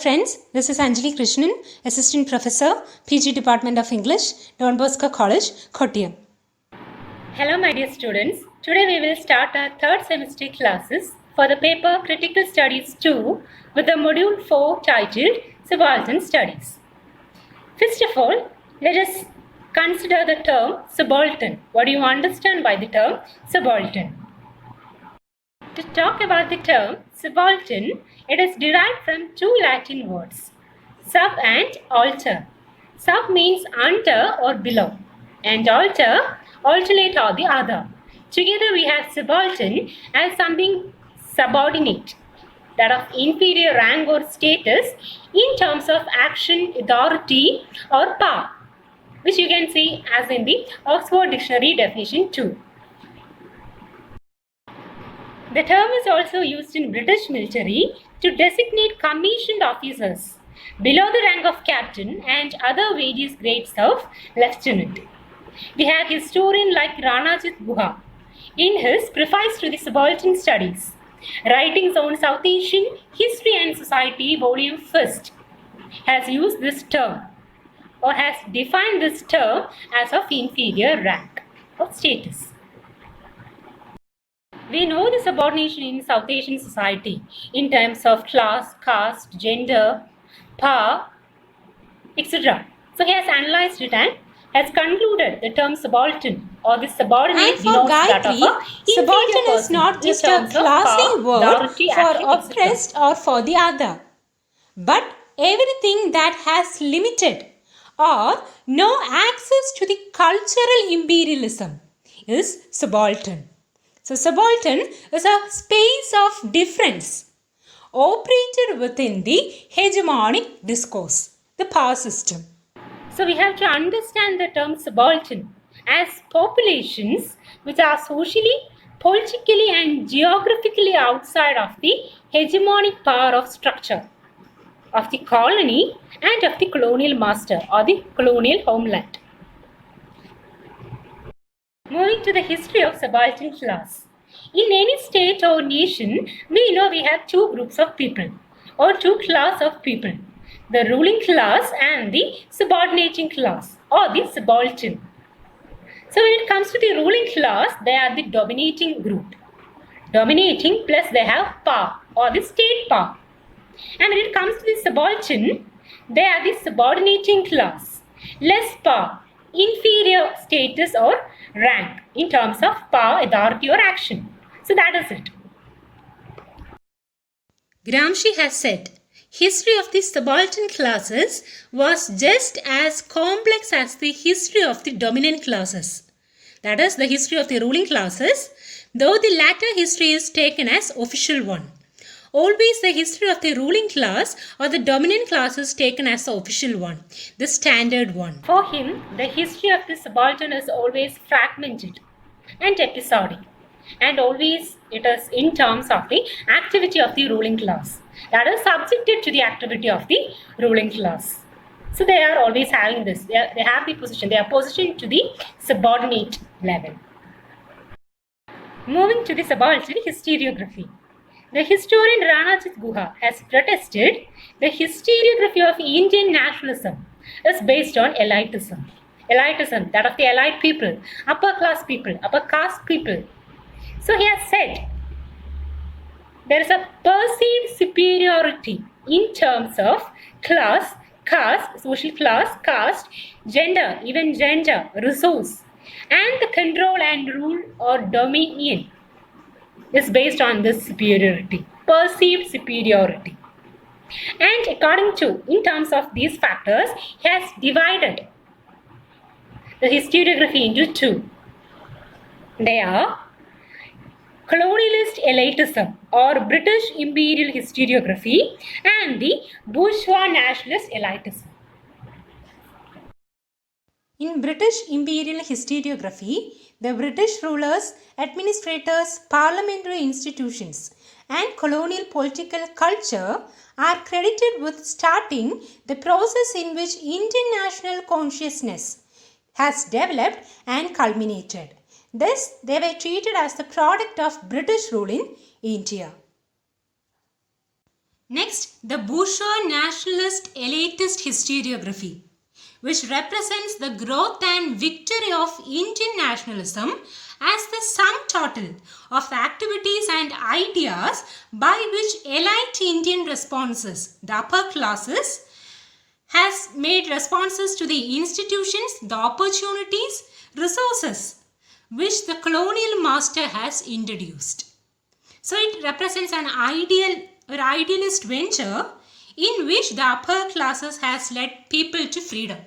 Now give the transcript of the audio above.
friends, this is Anjali Krishnan, Assistant Professor, PG Department of English, Don Bosco College, Kottayam. Hello my dear students, today we will start our third semester classes for the paper Critical Studies 2 with the module 4 titled Subaltern Studies. First of all, let us consider the term subaltern. What do you understand by the term subaltern? To talk about the term subaltern, it is derived from two Latin words, sub and alter. Sub means under or below, and alter, alternate or the other. Together we have subaltern as something subordinate, that of inferior rank or status in terms of action, authority or power, which you can see as in the Oxford Dictionary definition 2. The term is also used in British military to designate commissioned officers below the rank of captain and other various grades of lieutenant. We have historian like Ranajit Guha in his Preface to the Subaltern Studies, writings on South Asian History and Society, Volume 1st, has used this term or has defined this term as of inferior rank or status. We know the subordination in South Asian society in terms of class, caste, gender, power, etc. So he has analyzed it and has concluded the term subaltern or the subordinate And for Gayatri, subaltern is not just a classy word for oppressed or for the other, but everything that has limited or no access to the cultural imperialism is subaltern. So subaltern is a space of difference operated within the hegemonic discourse, the power system. So we have to understand the term subaltern as populations which are socially, politically and geographically outside of the hegemonic power of structure of the colony and of the colonial master or the colonial homeland. Moving to the history of subaltern class. In any state or nation, we know we have two groups of people or two class of people, the ruling class and the subordinating class or the subaltern. So when it comes to the ruling class, they are the dominating group. Dominating plus they have power or the state power. And when it comes to the subaltern, they are the subordinating class, less power, inferior status or rank in terms of power, authority or action. So that is it. Gramsci has said, history of the subaltern classes was just as complex as the history of the dominant classes. That is the history of the ruling classes, though the latter history is taken as official one. Always the history of the ruling class or the dominant class is taken as the official one, the standard one. For him, the history of the subaltern is always fragmented and episodic, and always it is in terms of the activity of the ruling class, that is subjected to the activity of the ruling class. So they are always having this, they have the position, they are positioned to the subordinate level. Moving to the subaltern historiography. The historian Ranajit Guha has protested the historiography of Indian nationalism is based on elitism. Elitism, that of the elite people, upper class people, upper caste people. So he has said there is a perceived superiority in terms of class, caste, social class, caste, gender, even gender, resource, and the control and rule or dominion is based on this superiority, perceived superiority. And according to, in terms of these factors, he has divided the historiography into two. They are colonialist elitism or British imperial historiography and the bourgeois nationalist elitism. In British imperial historiography, the British rulers, administrators, parliamentary institutions, and colonial political culture are credited with starting the process in which Indian national consciousness has developed and culminated. Thus, they were treated as the product of British rule in India. Next, the bourgeois nationalist elitist historiography, which represents the growth and victory of Indian nationalism as the sum total of activities and ideas by which elite Indian responses, the upper classes, has made responses to the institutions, the opportunities, resources which the colonial master has introduced. So it represents an idealist venture in which the upper classes has led people to freedom.